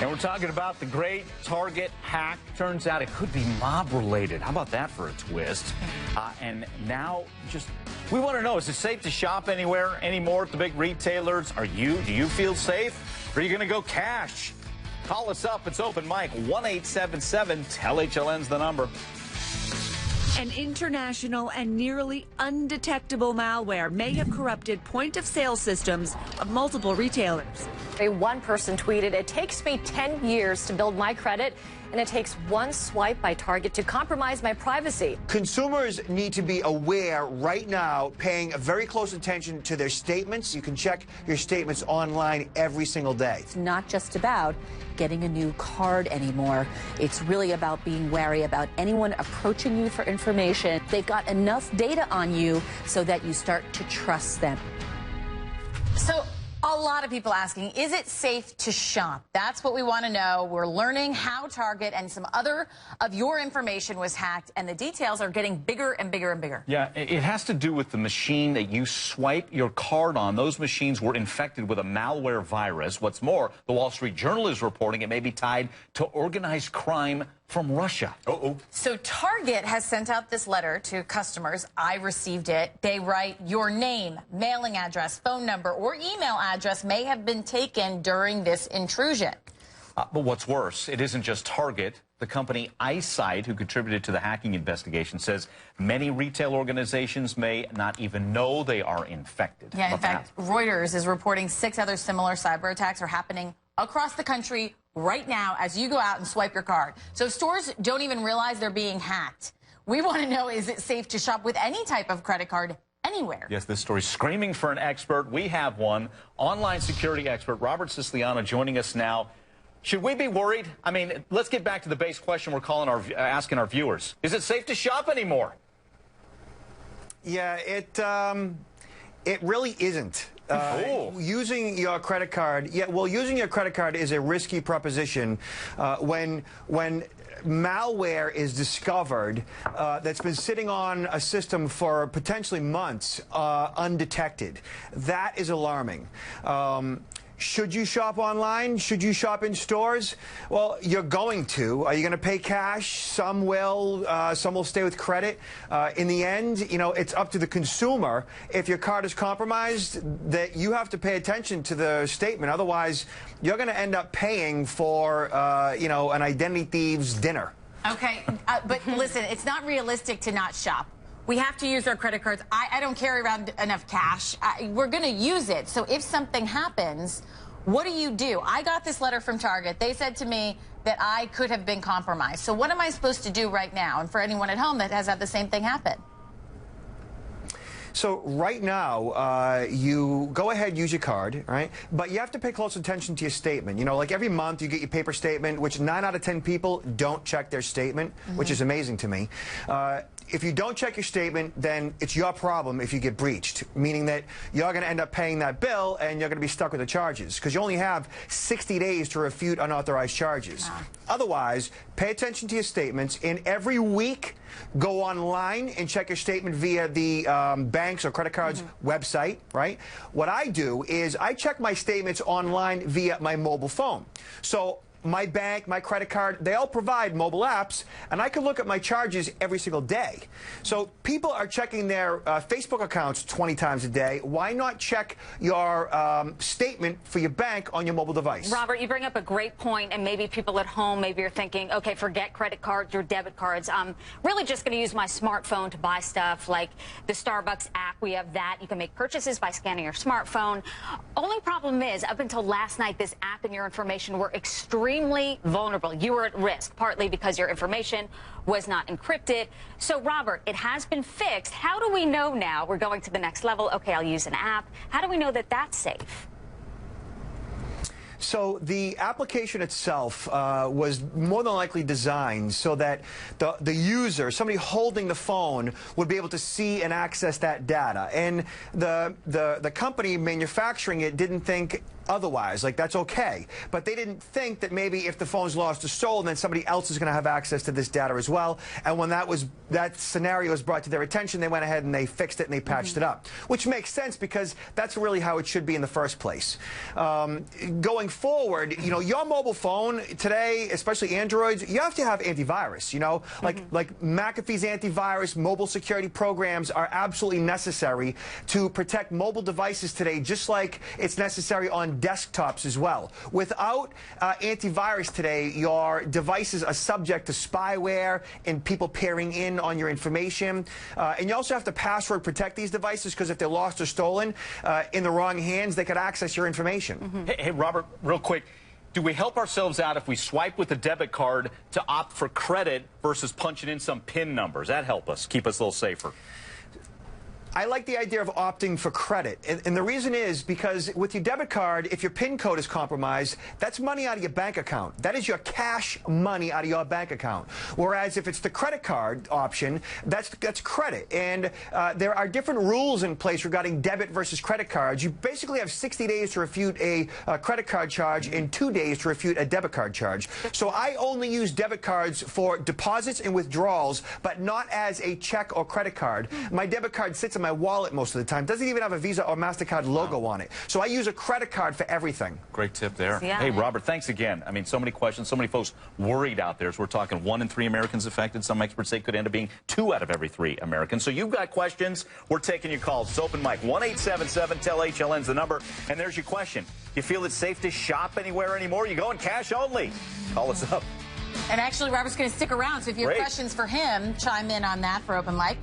And we're talking about the great Target hack. Turns out it could be mob-related. How about that for a twist? And now, we want to know, is it safe to shop anywhere anymore at the big retailers? Do you feel safe? Or are you going to go cash? Call us up. It's open mic. 1-877-TEL-HLN's the number. An international and nearly undetectable malware may have corrupted point-of-sale systems of multiple retailers. One person tweeted, "It takes me 10 years to build my credit, and it takes one swipe by Target to compromise my privacy." Consumers need to be aware right now, paying very close attention to their statements. You can check your statements online every single day. It's not just about getting a new card anymore. It's really about being wary about anyone approaching you for information. They've got enough data on you so that you start to trust them. So a lot of people asking, is it safe to shop? That's what we want to know. We're learning how Target and some other of your information was hacked, and the details are getting bigger and bigger and bigger. Yeah, it has to do with the machine that you swipe your card on. Those machines were infected with a malware virus. What's more, the Wall Street Journal is reporting it may be tied to organized crime from Russia. So Target has sent out this letter to customers. I received it. They write, your name, mailing address, phone number, or email address may have been taken during this intrusion. But what's worse, it isn't just Target. The company Eyesight, who contributed to the hacking investigation, says many retail organizations may not even know they are infected. Yeah, in fact, Reuters is reporting 6 other similar cyber attacks are happening across the country right now as you go out and swipe your card. So stores don't even realize they're being hacked. We want to know, is it safe to shop with any type of credit card anywhere? Yes, this story's screaming for an expert. We have one. Online security expert Robert Siciliano joining us now. Should we be worried? I mean, let's get back to the base question we're asking our viewers. Is it safe to shop anymore? Yeah, it really isn't. Using your credit card, using your credit card is a risky proposition when malware is discovered that's been sitting on a system for potentially months undetected. That is alarming. Should you shop online? Should you shop in stores? Well, you're going to. Are you going to pay cash? Some will stay with credit. In the end, you know, it's up to the consumer. If your card is compromised, that you have to pay attention to the statement. Otherwise, you're going to end up paying for, you know, an identity thief's dinner. Okay, but listen, it's not realistic to not shop. We have to use our credit cards. I don't carry around enough cash. We're going to use it. So if something happens, what do? I got this letter from Target. They said to me that I could have been compromised. So what am I supposed to do right now? And for anyone at home that has had the same thing happen. So right now, you go ahead, use your card, right? But you have to pay close attention to your statement. You know, like every month you get your paper statement, which 9 out of 10 people don't check their statement, which is amazing to me. If you don't check your statement, then it's your problem if you get breached, meaning that you're going to end up paying that bill and you're going to be stuck with the charges because you only have 60 days to refute unauthorized charges. Otherwise, pay attention to your statements, and every week go online and check your statement via the bank's or credit card's website, right? What I do is I check my statements online via my mobile phone. So my bank, my credit card, they all provide mobile apps, and I can look at my charges every single day. So people are checking their Facebook accounts 20 times a day. Why not check your statement for your bank on your mobile device? Robert, you bring up a great point, and maybe people at home, maybe you're thinking, okay, forget credit cards or debit cards. I'm really just going to use my smartphone to buy stuff like the Starbucks app. We have that. You can make purchases by scanning your smartphone. Only problem is, up until last night, this app and your information were extremely vulnerable. You were at risk, partly because your information was not encrypted. So, Robert, it has been fixed. How do we know now we're going to the next level? Okay, I'll use an app. How do we know that that's safe? So the application itself was more than likely designed so that the user, somebody holding the phone, would be able to see and access that data. And the company manufacturing it didn't think otherwise. Like, that's okay. But they didn't think that maybe if the phone's lost or stolen, then somebody else is going to have access to this data as well. And when that scenario was brought to their attention, they went ahead and they fixed it and they patched it up, which makes sense because that's really how it should be in the first place. Going forward, you know, your mobile phone today, especially Androids, you have to have antivirus. You know, like McAfee's antivirus, mobile security programs are absolutely necessary to protect mobile devices today, just like it's necessary on desktops as well. Without antivirus today, your devices are subject to spyware and people peering in on your information. And you also have to password protect these devices because if they're lost or stolen in the wrong hands, they could access your information. Hey, Robert, real quick. Do we help ourselves out if we swipe with a debit card to opt for credit versus punching in some PIN numbers? That help us, keep us a little safer. I like the idea of opting for credit. And the reason is because with your debit card, if your PIN code is compromised, that's money out of your bank account. That is your cash money out of your bank account. Whereas if it's the credit card option, that's credit. And there are different rules in place regarding debit versus credit cards. You basically have 60 days to refute a credit card charge and 2 days to refute a debit card charge. So I only use debit cards for deposits and withdrawals, but not as a check or credit card. My debit card sits in my wallet most of the time. Doesn't even have a Visa or MasterCard logo on it. So I use a credit card for everything. Great tip there. Yeah. Hey, Robert, thanks again. I mean, so many questions, so many folks worried out there. So we're talking 1 in 3 Americans affected. Some experts say it could end up being 2 out of every 3 Americans. So you've got questions. We're taking your calls. It's open mic. 1-877-TEL-HLN's the number. And there's your question. You feel it's safe to shop anywhere anymore? You going cash only? Call us up. And actually, Robert's going to stick around, so if you have questions for him, chime in on that for open mic.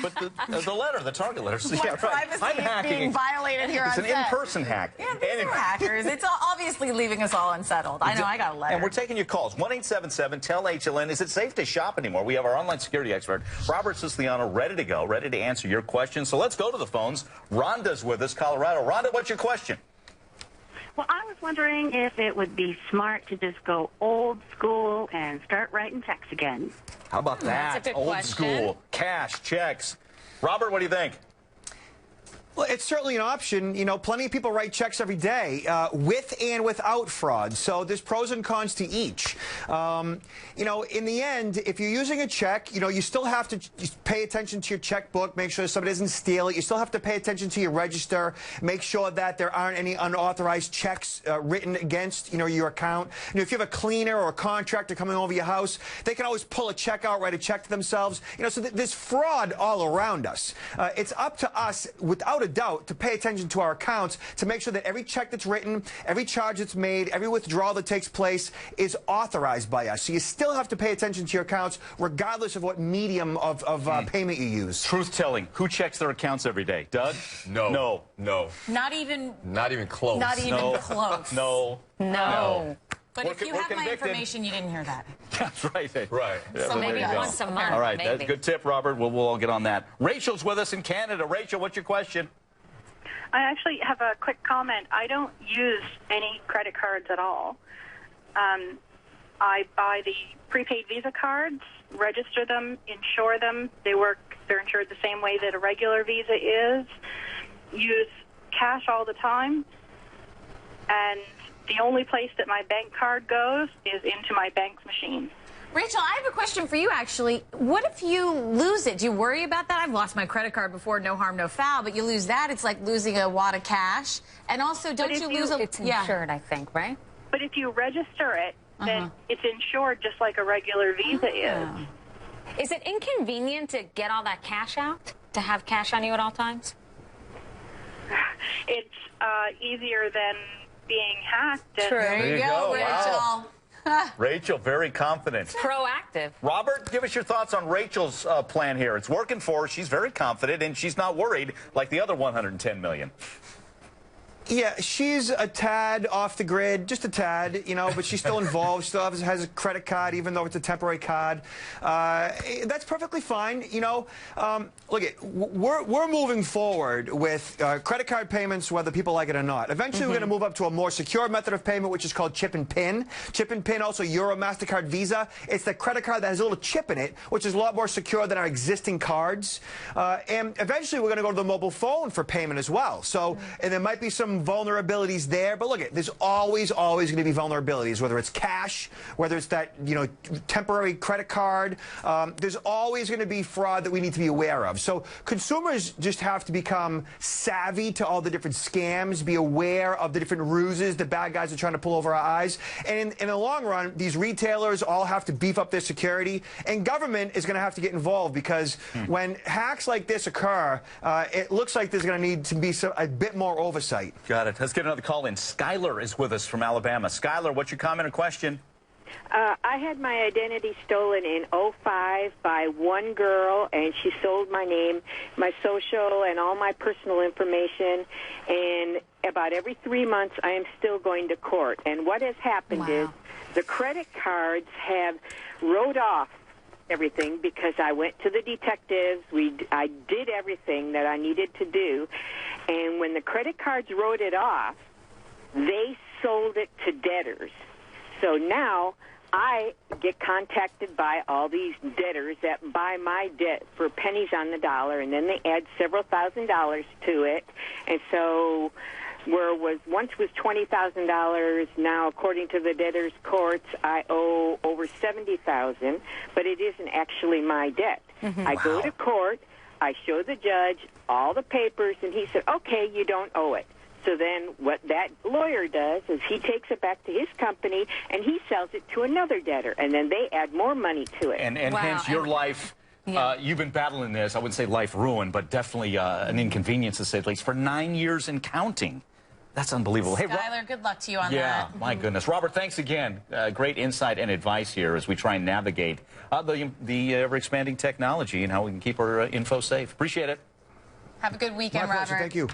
But the letter, the target letter. Yeah, right. Privacy I'm hacking. being violated here it's on an set. in-person hack. Yeah, these are hackers. It's obviously leaving us all unsettled. I know, I got a letter. And we're taking your calls. 1-877-TEL-HLN. Is it safe to shop anymore? We have our online security expert, Robert Siciliano, ready to go, ready to answer your questions. So let's go to the phones. Rhonda's with us, Colorado. Rhonda, what's your question? Well, I was wondering if it would be smart to just go old school and start writing checks again. How about that? That's a good old question. school, cash, checks. Robert, what do you think? Well, it's certainly an option. You know, plenty of people write checks every day with and without fraud. So there's pros and cons to each. You know, in the end, if you're using a check, you know, you still have to pay attention to your checkbook, make sure somebody doesn't steal it. You still have to pay attention to your register, make sure that there aren't any unauthorized checks written against, you know, your account. You know, if you have a cleaner or a contractor coming over your house, they can always pull a check out, write a check to themselves. You know, so there's fraud all around us. It's up to us, without a doubt, to pay attention to our accounts to make sure that every check that's written, every charge that's made, every withdrawal that takes place is authorized by us. So you still have to pay attention to your accounts regardless of what medium of payment you use. Truth-telling. Who checks their accounts every day? Doug? No. No. No. Not even close. Not even No. close. No. No. But if you have my information, you didn't hear that. That's right. Right. Yeah, So maybe there you go. once a month. All right, maybe. that's a good tip, Robert. We'll all get on that. Rachel's with us in Canada. Rachel, what's your question? I actually have a quick comment. I don't use any credit cards at all. I buy the prepaid Visa cards, register them, insure them. They're insured the same way that a regular Visa is. Use cash all the time. And the only place that my bank card goes is into my bank's machine. Rachel, I have a question for you, actually. What if you lose it? Do you worry about that? I've lost my credit card before, no harm, no foul, but you lose that, it's like losing a wad of cash. And also, don't you lose a... It's insured, I think, right? But if you register it, then it's insured just like a regular Visa is. Is it inconvenient to get all that cash out? To have cash on you at all times? It's easier than being hacked. And There you go, Rachel. Wow. Rachel, very confident. Proactive. Robert, give us your thoughts on Rachel's plan here. It's working for her. She's very confident, and she's not worried like the other 110 million. Yeah, she's a tad off the grid, just a tad, you know, but she's still involved. Still has a credit card, even though it's a temporary card. That's perfectly fine, you know. Look, we're moving forward with credit card payments, whether people like it or not. Eventually, we're going to move up to a more secure method of payment, which is called chip and PIN. Chip and PIN, also Euro, MasterCard, Visa. It's the credit card that has a little chip in it, which is a lot more secure than our existing cards. And eventually, we're going to go to the mobile phone for payment as well. So, and there might be some some vulnerabilities there, but look, there's always going to be vulnerabilities, whether it's cash, whether it's that, temporary credit card. There's always going to be fraud that we need to be aware of. So consumers just have to become savvy to all the different scams, be aware of the different ruses the bad guys are trying to pull over our eyes. And in the long run, these retailers all have to beef up their security, and government is going to have to get involved, because when hacks like this occur, it looks like there's going to need to be a bit more oversight. Got it. Let's get another call in. Skylar is with us from Alabama. Skylar, what's your comment or question? I had my identity stolen in 2005 by one girl, and she sold my name, my social, and all my personal information. And about every 3 months, I am still going to court. And what has happened is the credit cards have wrote off everything, because I went to the detectives. I did everything that I needed to do. And when the credit cards wrote it off, they sold it to debtors. So now I get contacted by all these debtors that buy my debt for pennies on the dollar, and then they add several $1,000s to it. And so where once was $20,000, now according to the debtors' courts, I owe over $70,000, but it isn't actually my debt. I go to court, I show the judge all the papers, and he said, okay, you don't owe it. So then what that lawyer does is he takes it back to his company, and he sells it to another debtor, and then they add more money to it. And hence your life, you've been battling this, I wouldn't say life ruin, but definitely an inconvenience, to say the least, for 9 years and counting. That's unbelievable. Hey, Skylar, good luck to you on that. Yeah, my goodness. Robert, thanks again. Great insight and advice here as we try and navigate the ever-expanding technology and how we can keep our info safe. Appreciate it. Have a good weekend, My Robert. pleasure. Thank you.